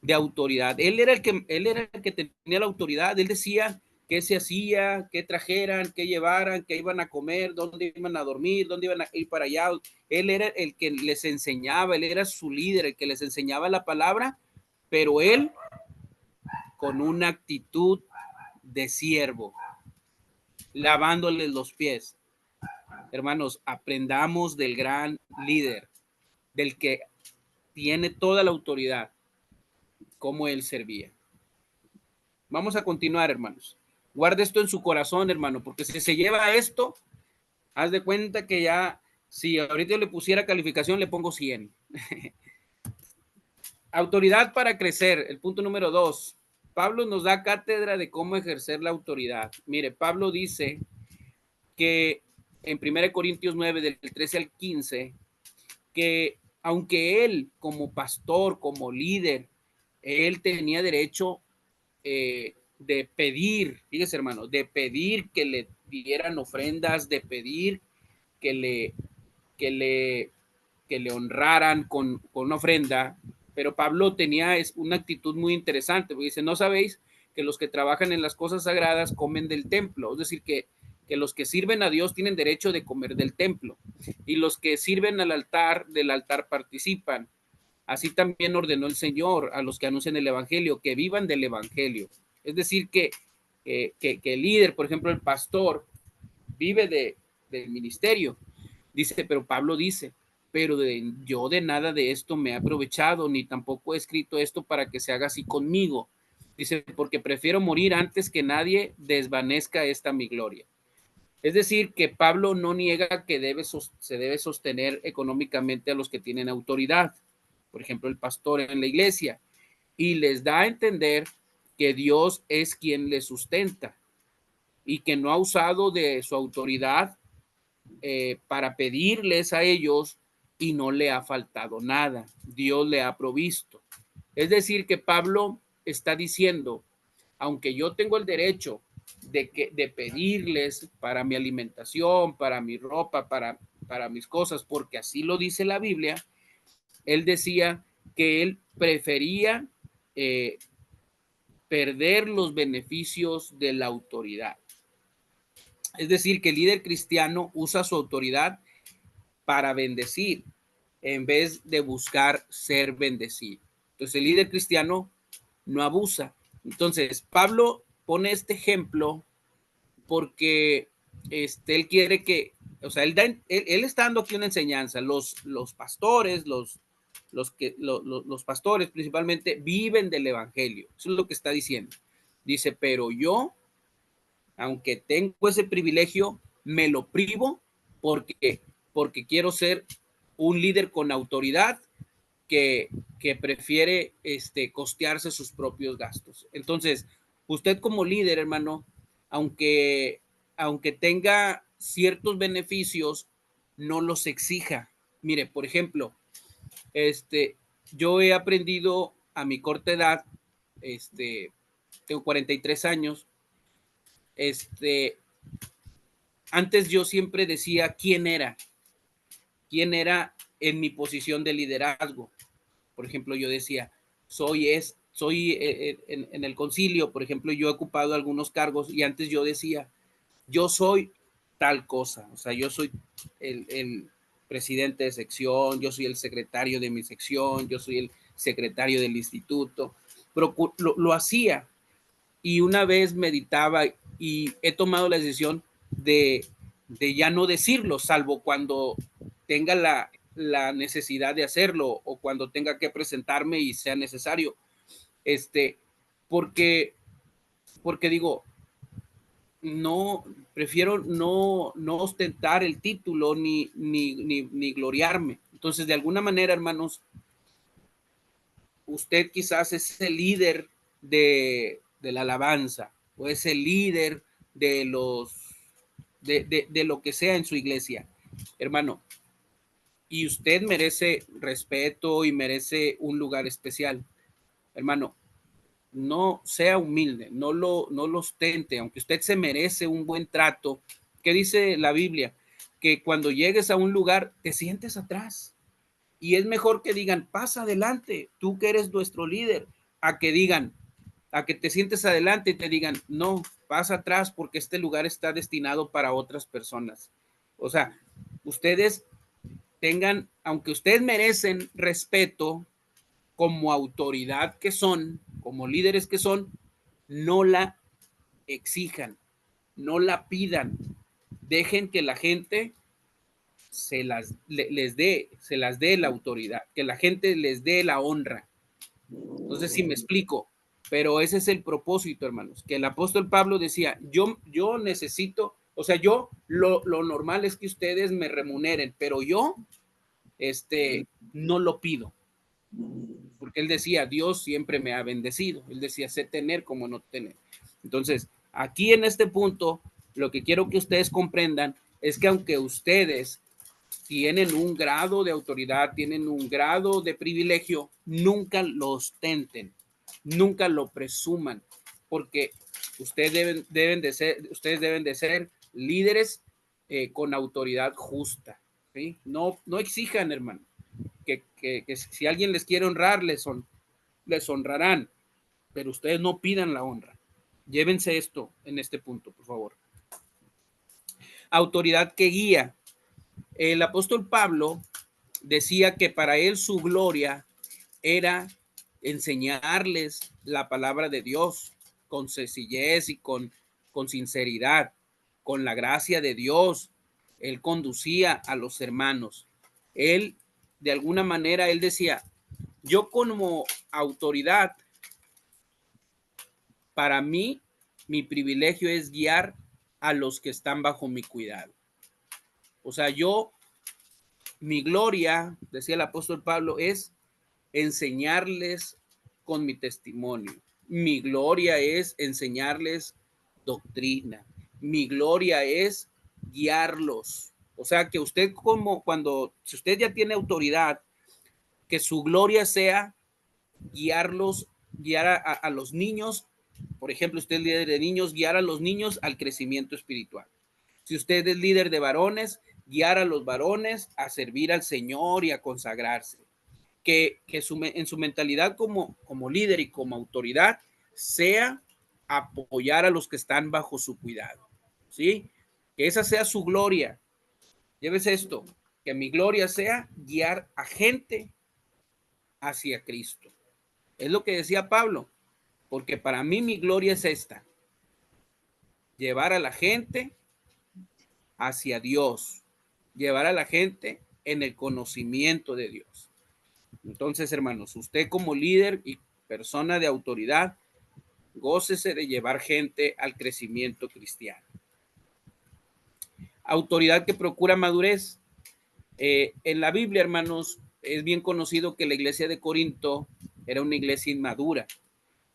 de autoridad. Él era el que tenía la autoridad. Él decía qué se hacía, qué trajeran, qué llevaran, qué iban a comer, dónde iban a dormir, dónde iban a ir para allá. Él era el que les enseñaba, él era su líder, el que les enseñaba la palabra, pero él con una actitud de siervo, lavándoles los pies. Hermanos, aprendamos del gran líder, del que tiene toda la autoridad, cómo él servía. Vamos a continuar, hermanos. Guarde esto en su corazón, hermano, porque si se lleva esto, haz de cuenta que ya, si ahorita yo le pusiera calificación, le pongo 100. Autoridad para crecer, el punto número 2. Pablo nos da cátedra de cómo ejercer la autoridad. Mire, Pablo dice que en 1 Corintios 9, del 13 al 15, que aunque él como pastor, como líder, él tenía derecho de pedir, fíjese hermano, de pedir que le dieran ofrendas, de pedir que le honraran con una ofrenda, pero Pablo tenía una actitud muy interesante, porque dice, ¿no sabéis que los que trabajan en las cosas sagradas comen del templo? Es decir, que los que sirven a Dios tienen derecho de comer del templo, y los que sirven al altar, del altar participan. Así también ordenó el Señor a los que anuncian el evangelio, que vivan del evangelio. Es decir, que el líder, por ejemplo, el pastor, vive del ministerio. Dice, pero Pablo dice, pero yo de nada de esto me he aprovechado, ni tampoco he escrito esto para que se haga así conmigo. Dice, porque prefiero morir antes que nadie desvanezca esta mi gloria. Es decir, que Pablo no niega que se debe sostener económicamente a los que tienen autoridad, por ejemplo, el pastor en la iglesia, y les da a entender que Dios es quien les sustenta y que no ha usado de su autoridad para pedirles a ellos y no le ha faltado nada. Dios le ha provisto. Es decir, que Pablo está diciendo, aunque yo tengo el derecho de pedirles para mi alimentación, para mi ropa, para mis cosas, porque así lo dice la Biblia, él decía que él prefería perder los beneficios de la autoridad. Es decir, que el líder cristiano usa su autoridad para bendecir en vez de buscar ser bendecido. Entonces, el líder cristiano no abusa. Entonces, Pablo pone este ejemplo porque él quiere que, o sea, él está dando aquí una enseñanza. Los pastores, los pastores principalmente viven del evangelio. Eso es lo que está diciendo. Dice, pero yo, aunque tengo ese privilegio, me lo privo porque quiero ser un líder con autoridad que prefiere costearse sus propios gastos. Entonces, usted como líder, hermano, aunque tenga ciertos beneficios, no los exija. Mire, por ejemplo, yo he aprendido a mi corta edad, tengo 43 años, antes yo siempre decía quién era en mi posición de liderazgo. Por ejemplo, yo decía, soy en el concilio, por ejemplo, yo he ocupado algunos cargos y antes yo decía, yo soy tal cosa, o sea, yo soy el presidente de sección, yo soy el secretario de mi sección, yo soy el secretario del instituto, pero lo hacía y una vez meditaba y he tomado la decisión de ya no decirlo, salvo cuando tenga la necesidad de hacerlo o cuando tenga que presentarme y sea necesario. Porque digo, no, prefiero no ostentar el título ni gloriarme. Entonces, de alguna manera, hermanos, usted quizás es el líder de la alabanza o es el líder de lo que sea en su iglesia, hermano, y usted merece respeto y merece un lugar especial, hermano. No sea humilde, no lo ostente, aunque usted se merece un buen trato. ¿Qué dice la Biblia? Que cuando llegues a un lugar te sientes atrás y es mejor que digan, pasa adelante, tú que eres nuestro líder, a que te sientes adelante y te digan, no, pasa atrás porque este lugar está destinado para otras personas. O sea, ustedes tengan, aunque ustedes merecen respeto como autoridad que son, como líderes que son, no la exijan, no la pidan, dejen que la gente les dé la autoridad, que la gente les dé la honra. Entonces, sí me explico, pero ese es el propósito, hermanos, que el apóstol Pablo decía, yo necesito, o sea, yo lo normal es que ustedes me remuneren, pero yo no lo pido. Porque él decía, Dios siempre me ha bendecido. Él decía, sé tener como no tener. Entonces, aquí en este punto, lo que quiero que ustedes comprendan es que aunque ustedes tienen un grado de autoridad, tienen un grado de privilegio, nunca lo ostenten, nunca lo presuman, porque ustedes deben de ser líderes con autoridad justa, ¿sí? No exijan, hermano, que si alguien les quiere honrar, les honrarán, pero ustedes no pidan la honra. Llévense esto en este punto, por favor. Autoridad que guía. El apóstol Pablo decía que para él su gloria era enseñarles la palabra de Dios con sencillez y con sinceridad, con la gracia de Dios. Él conducía a los hermanos. Él, de alguna manera, él decía, yo como autoridad, para mí, mi privilegio es guiar a los que están bajo mi cuidado. O sea, mi gloria, decía el apóstol Pablo, es enseñarles con mi testimonio. Mi gloria es enseñarles doctrina. Mi gloria es guiarlos. O sea, que usted si usted ya tiene autoridad, que su gloria sea guiar a los niños. Por ejemplo, usted es líder de niños, guiar a los niños al crecimiento espiritual. Si usted es líder de varones, guiar a los varones a servir al Señor y a consagrarse. Que en su mentalidad como líder y como autoridad sea apoyar a los que están bajo su cuidado. ¿Sí? Que esa sea su gloria. Llévese esto, que mi gloria sea guiar a gente hacia Cristo. Es lo que decía Pablo, porque para mí mi gloria es esta: llevar a la gente hacia Dios, llevar a la gente en el conocimiento de Dios. Entonces, hermanos, usted como líder y persona de autoridad, gócese de llevar gente al crecimiento cristiano. Autoridad que procura madurez. En la Biblia, hermanos, es bien conocido que la iglesia de Corinto era una iglesia inmadura,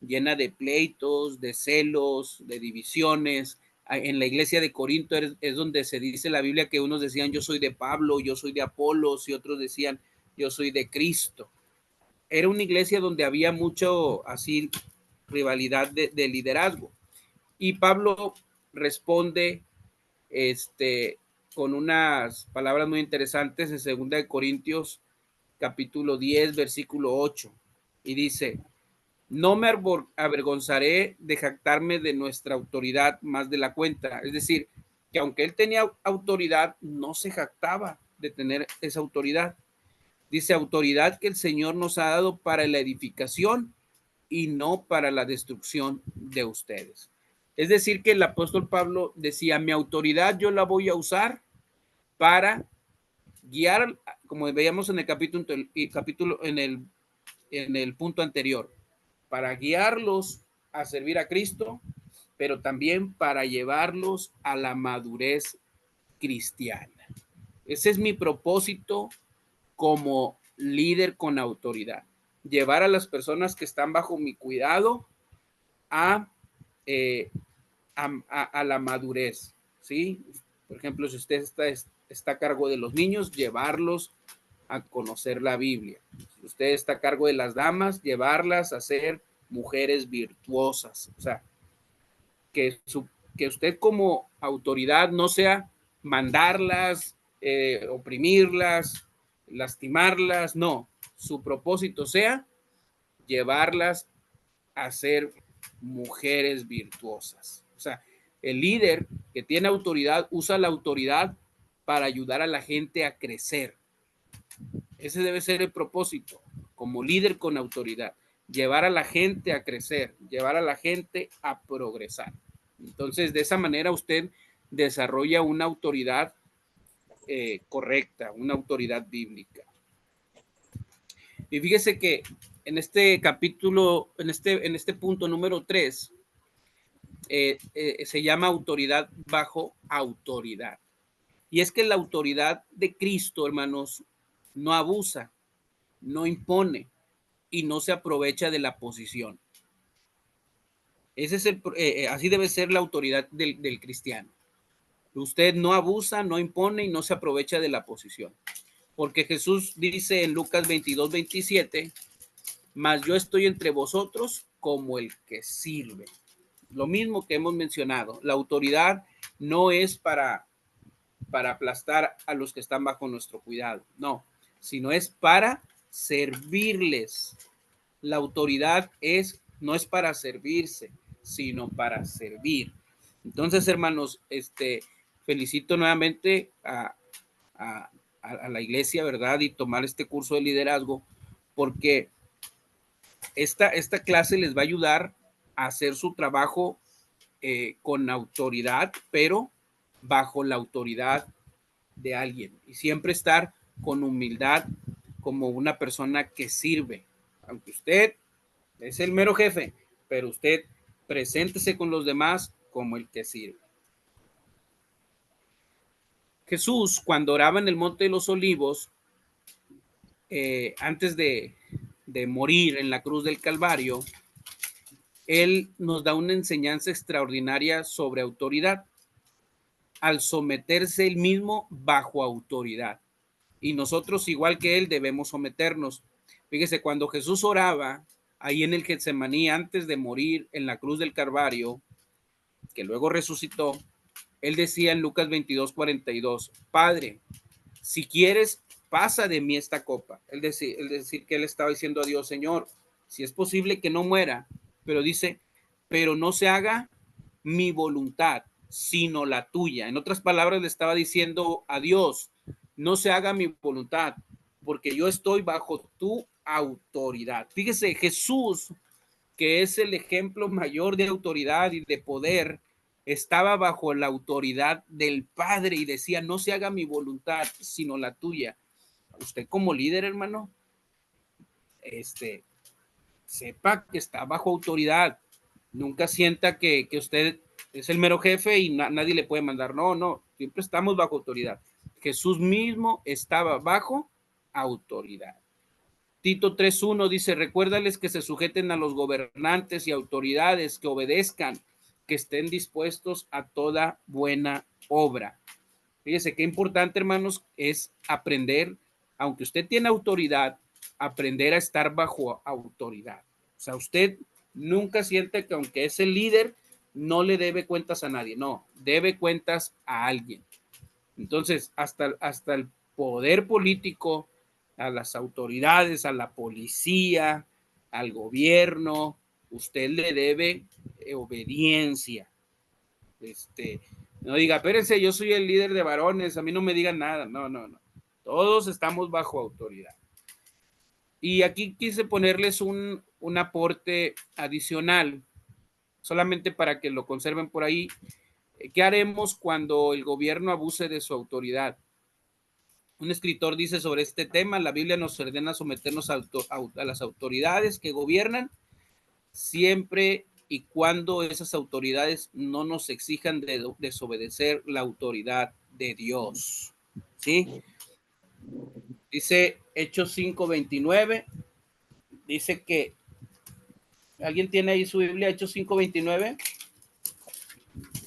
llena de pleitos, de celos, de divisiones. En la iglesia de Corinto es donde se dice en la Biblia que unos decían yo soy de Pablo, yo soy de Apolos, y otros decían yo soy de Cristo. Era una iglesia donde había mucho así rivalidad de liderazgo. Y Pablo responde con unas palabras muy interesantes en 2 de Corintios capítulo 10, versículo 8. Y dice: no me avergonzaré de jactarme de nuestra autoridad más de la cuenta. Es decir, que aunque él tenía autoridad, no se jactaba de tener esa autoridad. Dice: autoridad que el Señor nos ha dado para la edificación y no para la destrucción de ustedes. Es decir, que el apóstol Pablo decía: mi autoridad yo la voy a usar para guiar, como veíamos en el capítulo en el punto anterior, para guiarlos a servir a Cristo, pero también para llevarlos a la madurez cristiana. Ese es mi propósito como líder con autoridad: llevar a las personas que están bajo mi cuidado a la madurez, ¿sí? Por ejemplo, si usted está a cargo de los niños, llevarlos a conocer la Biblia. Si usted está a cargo de las damas, llevarlas a ser mujeres virtuosas. O sea, que usted como autoridad no sea mandarlas, oprimirlas, lastimarlas, no. Su propósito sea llevarlas a ser mujeres virtuosas. O sea, el líder que tiene autoridad usa la autoridad para ayudar a la gente a crecer. Ese debe ser el propósito, como líder con autoridad: llevar a la gente a crecer, llevar a la gente a progresar. Entonces, de esa manera usted desarrolla una autoridad correcta, una autoridad bíblica. Y fíjese que en este capítulo, en este punto número 3, se llama autoridad bajo autoridad. Y es que la autoridad de Cristo, hermanos, no abusa, no impone y no se aprovecha de la posición. Ese es así debe ser la autoridad del cristiano. Usted no abusa, no impone y no se aprovecha de la posición. Porque Jesús dice en Lucas 22, 27, mas yo estoy entre vosotros como el que sirve. Lo mismo que hemos mencionado, la autoridad no es para aplastar a los que están bajo nuestro cuidado, no, sino es para servirles. La autoridad no es para servirse, sino para servir. Entonces, hermanos, felicito nuevamente a la iglesia, ¿verdad? Y tomar este curso de liderazgo, porque esta clase les va a ayudar a hacer su trabajo con autoridad, pero bajo la autoridad de alguien, y siempre estar con humildad como una persona que sirve. Aunque usted es el mero jefe, pero usted preséntese con los demás como el que sirve. Jesús, cuando oraba en el Monte de los Olivos, antes de morir en la cruz del Calvario, él nos da una enseñanza extraordinaria sobre autoridad, al someterse él mismo bajo autoridad. Y nosotros, igual que él, debemos someternos. Fíjese, cuando Jesús oraba ahí en el Getsemaní, antes de morir en la cruz del Calvario, que luego resucitó, él decía en Lucas 22:42, Padre, si quieres, pasa de mí esta copa. Es decir, que él estaba diciendo a Dios, Señor, si es posible que no muera, pero dice, pero no se haga mi voluntad, sino la tuya. En otras palabras, le estaba diciendo a Dios, no se haga mi voluntad, porque yo estoy bajo tu autoridad. Fíjese, Jesús, que es el ejemplo mayor de autoridad y de poder, estaba bajo la autoridad del Padre y decía, no se haga mi voluntad, sino la tuya. Usted como líder, hermano, sepa que está bajo autoridad. Nunca sienta que usted es el mero jefe y nadie le puede mandar. No, no, siempre estamos bajo autoridad. Jesús mismo estaba bajo autoridad. Tito 3:1 dice, recuérdales que se sujeten a los gobernantes y autoridades, que obedezcan, que estén dispuestos a toda buena obra. Fíjese qué importante, hermanos, es aprender, aunque usted tiene autoridad, aprender a estar bajo autoridad. O sea, usted nunca siente que aunque es el líder, no le debe cuentas a nadie. No, debe cuentas a alguien. Entonces, hasta el poder político, a las autoridades, a la policía, al gobierno, usted le debe obediencia. No diga, espérense, yo soy el líder de varones, a mí no me digan nada. No, no, no. Todos estamos bajo autoridad. Y aquí quise ponerles un aporte adicional, solamente para que lo conserven por ahí. ¿Qué haremos cuando el gobierno abuse de su autoridad? Un escritor dice sobre este tema, la Biblia nos ordena someternos a las autoridades que gobiernan, siempre y cuando esas autoridades no nos exijan de desobedecer la autoridad de Dios. ¿Sí? Dice Hechos 5:29, dice que, ¿alguien tiene ahí su Biblia? Hechos 5:29.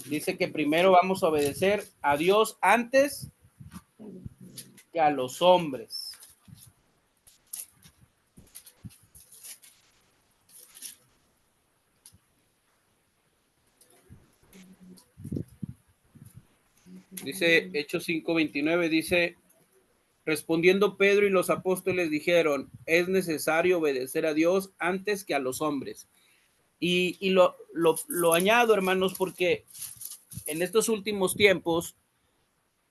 Dice que primero vamos a obedecer a Dios antes que a los hombres. Dice Hechos 5:29, dice, respondiendo Pedro y los apóstoles dijeron, es necesario obedecer a Dios antes que a los hombres. Y lo añado, hermanos, porque en estos últimos tiempos,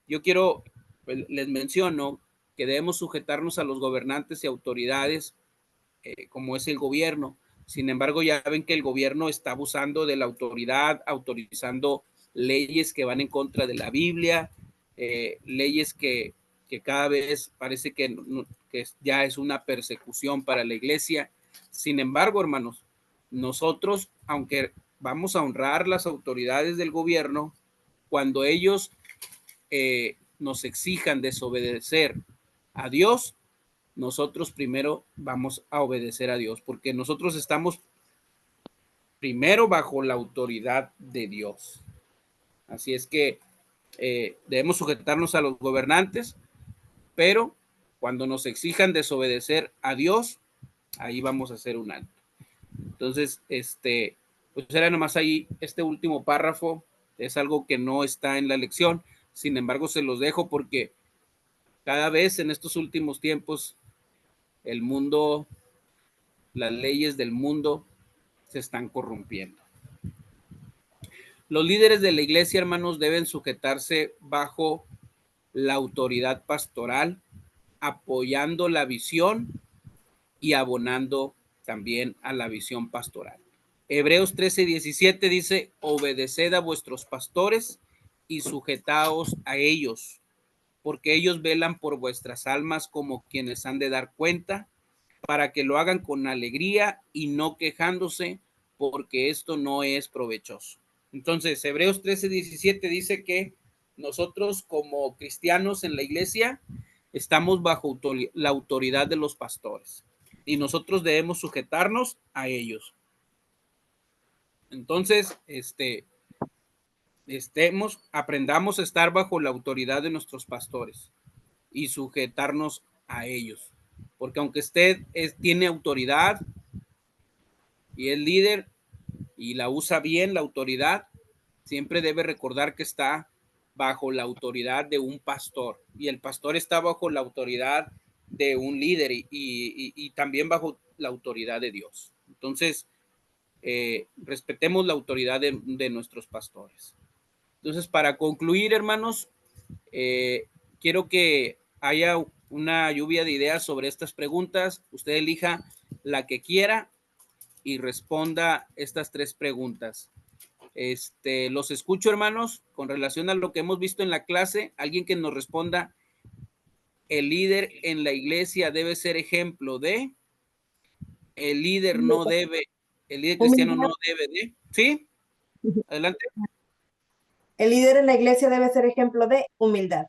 yo quiero, les menciono que debemos sujetarnos a los gobernantes y autoridades, como es el gobierno. Sin embargo, ya ven que el gobierno está abusando de la autoridad, autorizando leyes que van en contra de la Biblia, leyes que cada vez parece que ya es una persecución para la iglesia. Sin embargo, hermanos, nosotros, aunque vamos a honrar las autoridades del gobierno, cuando ellos nos exijan desobedecer a Dios, nosotros primero vamos a obedecer a Dios, porque nosotros estamos primero bajo la autoridad de Dios. Así es que debemos sujetarnos a los gobernantes, pero cuando nos exijan desobedecer a Dios, ahí vamos a hacer un alto. Entonces, pues era nomás ahí este último párrafo, es algo que no está en la lección, sin embargo se los dejo porque cada vez en estos últimos tiempos el mundo, las leyes del mundo se están corrompiendo. Los líderes de la iglesia, hermanos, deben sujetarse bajo la autoridad pastoral, apoyando la visión y abonando también a la visión pastoral. Hebreos 13:17 dice, obedeced a vuestros pastores y sujetaos a ellos, porque ellos velan por vuestras almas como quienes han de dar cuenta, para que lo hagan con alegría y no quejándose, porque esto no es provechoso. Entonces, Hebreos 13:17 dice que nosotros como cristianos en la iglesia estamos bajo la autoridad de los pastores y nosotros debemos sujetarnos a ellos. Entonces, aprendamos a estar bajo la autoridad de nuestros pastores y sujetarnos a ellos. Porque aunque usted tiene autoridad y es líder y la usa bien la autoridad, siempre debe recordar que está bajo la autoridad de un pastor y el pastor está bajo la autoridad de un líder y también bajo la autoridad de Dios. Entonces, respetemos la autoridad de nuestros pastores. Entonces, para concluir, hermanos, quiero que haya una lluvia de ideas sobre estas preguntas. Usted elija la que quiera y responda estas 3 preguntas. Los escucho, hermanos, con relación a lo que hemos visto en la clase. Alguien que nos responda: el líder en la iglesia debe ser ejemplo de, el líder no debe, el líder cristiano no debe de. ¿Sí? Adelante. El líder en la iglesia debe ser ejemplo de humildad.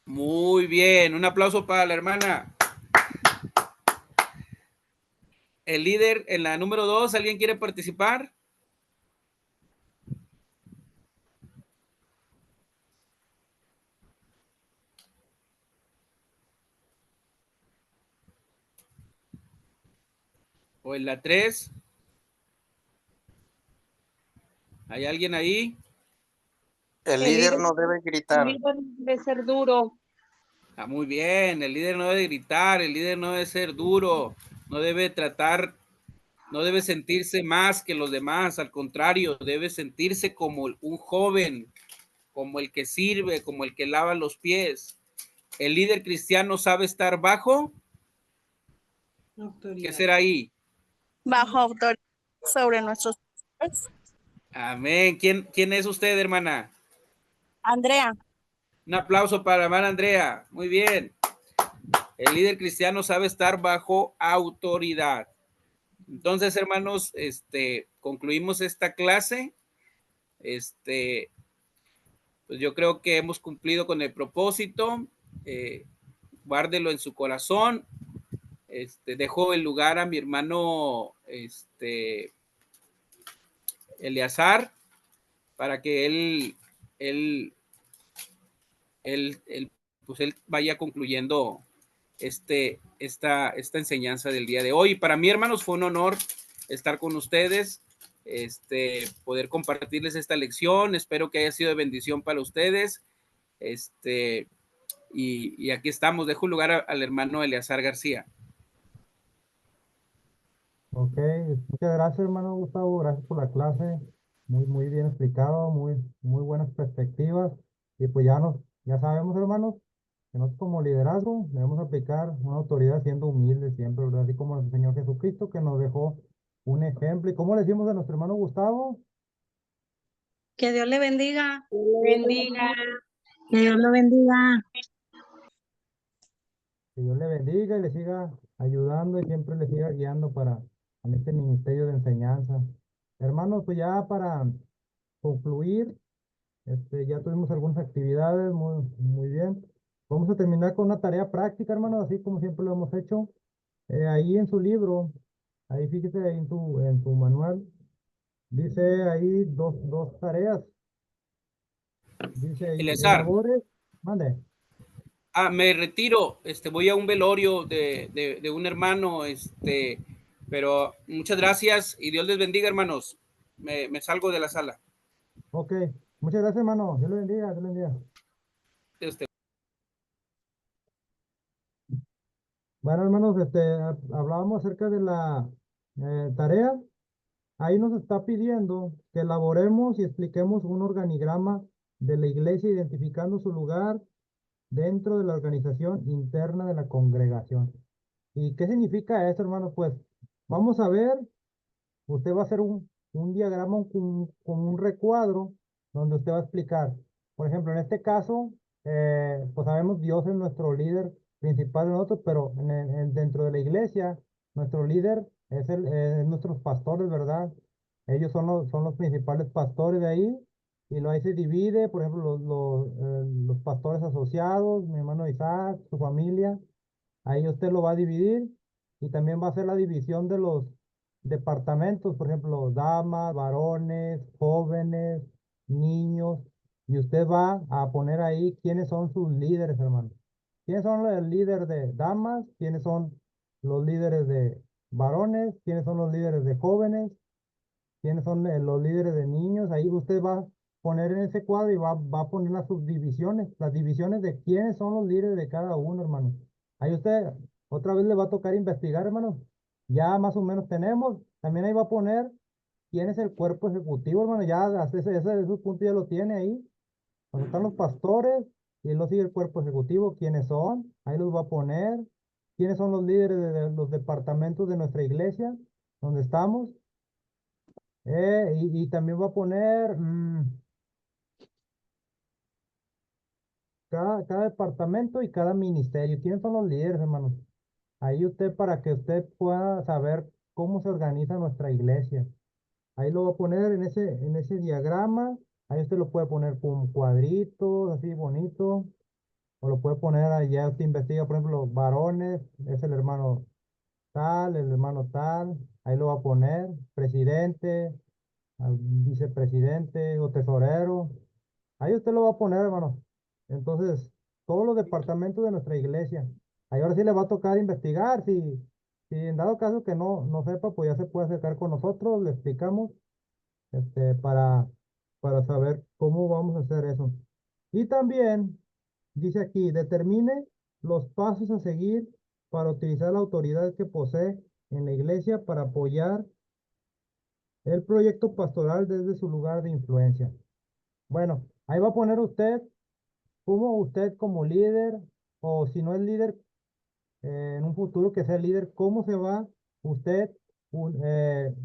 Muy bien, un aplauso para la hermana. El líder en la número 2, ¿alguien quiere participar? ¿O en la 3? ¿Hay alguien ahí? El líder no debe gritar. El líder debe ser duro. Ah, muy bien, el líder no debe gritar, el líder no debe ser duro, no debe tratar, no debe sentirse más que los demás, al contrario, debe sentirse como un joven, como el que sirve, como el que lava los pies. El líder cristiano sabe estar bajo. Autoridad. ¿Qué será ahí? Bajo autoridad sobre nuestros pastores. Amén. ¿Quién es usted, hermana? Andrea. Un aplauso para la hermana Andrea. Muy bien. El líder cristiano sabe estar bajo autoridad. Entonces, hermanos, concluimos esta clase. Pues yo creo que hemos cumplido con el propósito. Guárdelo en su corazón. Dejo el lugar a mi hermano Eleazar para que pues él vaya concluyendo esta enseñanza del día de hoy. Para mí, hermanos, fue un honor estar con ustedes, poder compartirles esta lección. Espero que haya sido de bendición para ustedes. Y aquí estamos. Dejo el lugar al hermano Eleazar García. Ok, muchas gracias, hermano Gustavo, gracias por la clase, muy bien explicado, muy buenas perspectivas, y pues ya sabemos, hermanos, que nosotros como liderazgo debemos aplicar una autoridad siendo humildes siempre, ¿verdad? Así como el Señor Jesucristo, que nos dejó un ejemplo. ¿Y cómo le decimos a nuestro hermano Gustavo? Que Dios le bendiga. Bendiga. Que Dios lo bendiga. Que Dios le bendiga y le siga ayudando y siempre le siga guiando en este ministerio de enseñanza. Hermanos, pues ya para concluir, ya tuvimos algunas actividades, muy bien. Vamos a terminar con una tarea práctica, hermanos, así como siempre lo hemos hecho. Ahí en su libro, ahí fíjese, ahí en su manual, dice ahí dos tareas. Dice ahí, Eleazar. elabore, mande. Me retiro, voy a un velorio de un hermano, pero muchas gracias y Dios les bendiga, hermanos. Me salgo de la sala. Ok, muchas gracias, hermano. Dios le bendiga, Dios le bendiga. Bueno, hermanos, hablábamos acerca de la tarea. Ahí nos está pidiendo que elaboremos y expliquemos un organigrama de la iglesia identificando su lugar dentro de la organización interna de la congregación. ¿Y qué significa eso, hermanos? Pues vamos a ver, usted va a hacer un diagrama con un recuadro donde usted va a explicar. Por ejemplo, en este caso, pues sabemos Dios es nuestro líder principal de nosotros, pero dentro de la iglesia, nuestro líder es nuestros pastores, ¿verdad? Ellos son los principales pastores de ahí. y lo ahí se divide, por ejemplo, los pastores asociados, mi hermano Isaac, su familia, ahí usted lo va a dividir y también va a hacer la división de los departamentos, por ejemplo, damas, varones, jóvenes, niños, y usted va a poner ahí quiénes son sus líderes, hermano. ¿Quiénes son el líder de damas? ¿Quiénes son los líderes de varones? ¿Quiénes son los líderes de jóvenes? ¿Quiénes son los líderes de niños? Ahí usted va a poner en ese cuadro y va a poner las subdivisiones, las divisiones de quiénes son los líderes de cada uno, hermano. Ahí usted otra vez le va a tocar investigar, hermano. Ya más o menos tenemos. También ahí va a poner quién es el cuerpo ejecutivo, hermano. Ya esos puntos ya lo tiene ahí. Donde están los pastores y luego sigue el cuerpo ejecutivo. ¿Quiénes son? Ahí los va a poner. ¿Quiénes son los líderes de los departamentos de nuestra iglesia? ¿Dónde estamos? Y también va a poner cada departamento y cada ministerio. ¿Quiénes son los líderes, hermanos? Ahí usted, para que usted pueda saber cómo se organiza nuestra iglesia. Ahí lo va a poner en ese diagrama. Ahí usted lo puede poner con cuadritos, así bonito. O lo puede poner allá, usted investiga, por ejemplo, los varones, es el hermano tal, el hermano tal. Ahí lo va a poner, presidente, al vicepresidente o tesorero. Ahí usted lo va a poner, hermano. Entonces, todos los departamentos de nuestra iglesia. Ahí ahora sí le va a tocar investigar. Si en dado caso que no sepa, pues ya se puede acercar con nosotros, le explicamos, este, para saber cómo vamos a hacer eso. Y también dice aquí, determine los pasos a seguir para utilizar la autoridad que posee en la iglesia para apoyar el proyecto pastoral desde su lugar de influencia. Bueno, ahí va a poner usted cómo usted como líder, o si no es líder, en un futuro que sea líder, cómo se va usted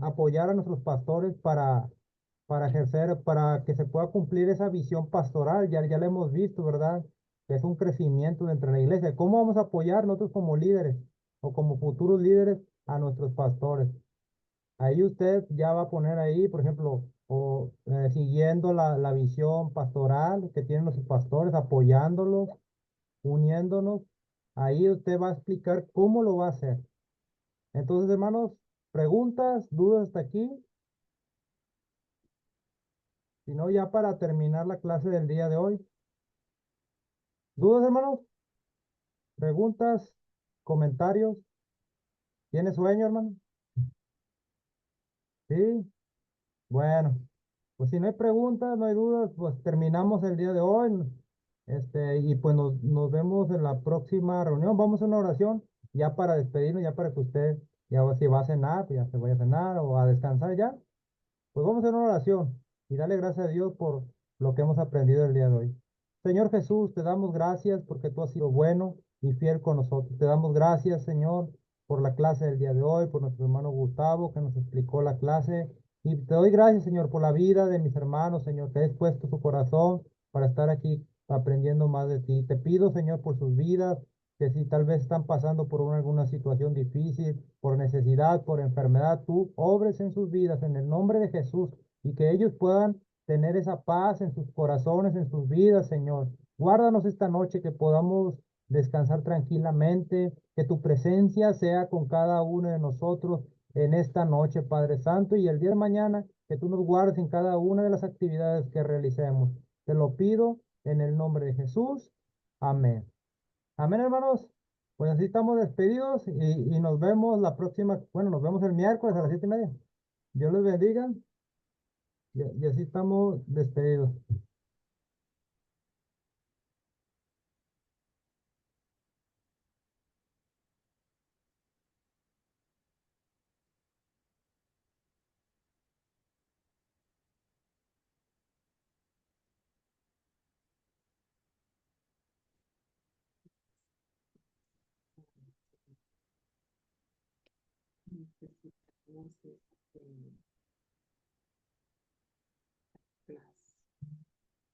apoyar a nuestros pastores para ejercer, para que se pueda cumplir esa visión pastoral. Ya la hemos visto, ¿verdad? Que es un crecimiento dentro de la iglesia. ¿Cómo vamos a apoyar nosotros como líderes o como futuros líderes a nuestros pastores? Ahí usted ya va a poner ahí, por ejemplo, siguiendo la visión pastoral que tienen los pastores, apoyándolos, uniéndonos. Ahí usted va a explicar cómo lo va a hacer. Entonces, hermanos, preguntas, dudas hasta aquí. Si no, ya para terminar la clase del día de hoy. ¿Dudas, hermanos? ¿Preguntas? ¿Comentarios? ¿Tiene sueño, hermano? Sí. Bueno, pues si no hay preguntas, no hay dudas, pues terminamos el día de hoy. Y pues nos vemos en la próxima reunión. Vamos a una oración ya para despedirnos, ya para que usted, ya si va a cenar, pues ya se vaya a cenar o a descansar ya. Pues vamos a hacer una oración y darle gracias a Dios por lo que hemos aprendido el día de hoy. Señor Jesús, te damos gracias porque tú has sido bueno y fiel con nosotros. Te damos gracias, Señor, por la clase del día de hoy, por nuestro hermano Gustavo que nos explicó la clase. Y te doy gracias, Señor, por la vida de mis hermanos, Señor, que has puesto su corazón para estar aquí aprendiendo más de ti. Te pido, Señor, por sus vidas, que si tal vez están pasando por alguna situación difícil, por necesidad, por enfermedad, tú obres en sus vidas en el nombre de Jesús y que ellos puedan tener esa paz en sus corazones, en sus vidas, Señor. Guárdanos esta noche, que podamos descansar tranquilamente, que tu presencia sea con cada uno de nosotros en esta noche, Padre Santo, y el día de mañana, que tú nos guardes en cada una de las actividades que realicemos. Te lo pido en el nombre de Jesús. Amén. Amén, hermanos. Pues así estamos despedidos y nos vemos la próxima, bueno, nos vemos el miércoles a las 7:30. Dios les bendiga y así estamos despedidos. Necesitamos,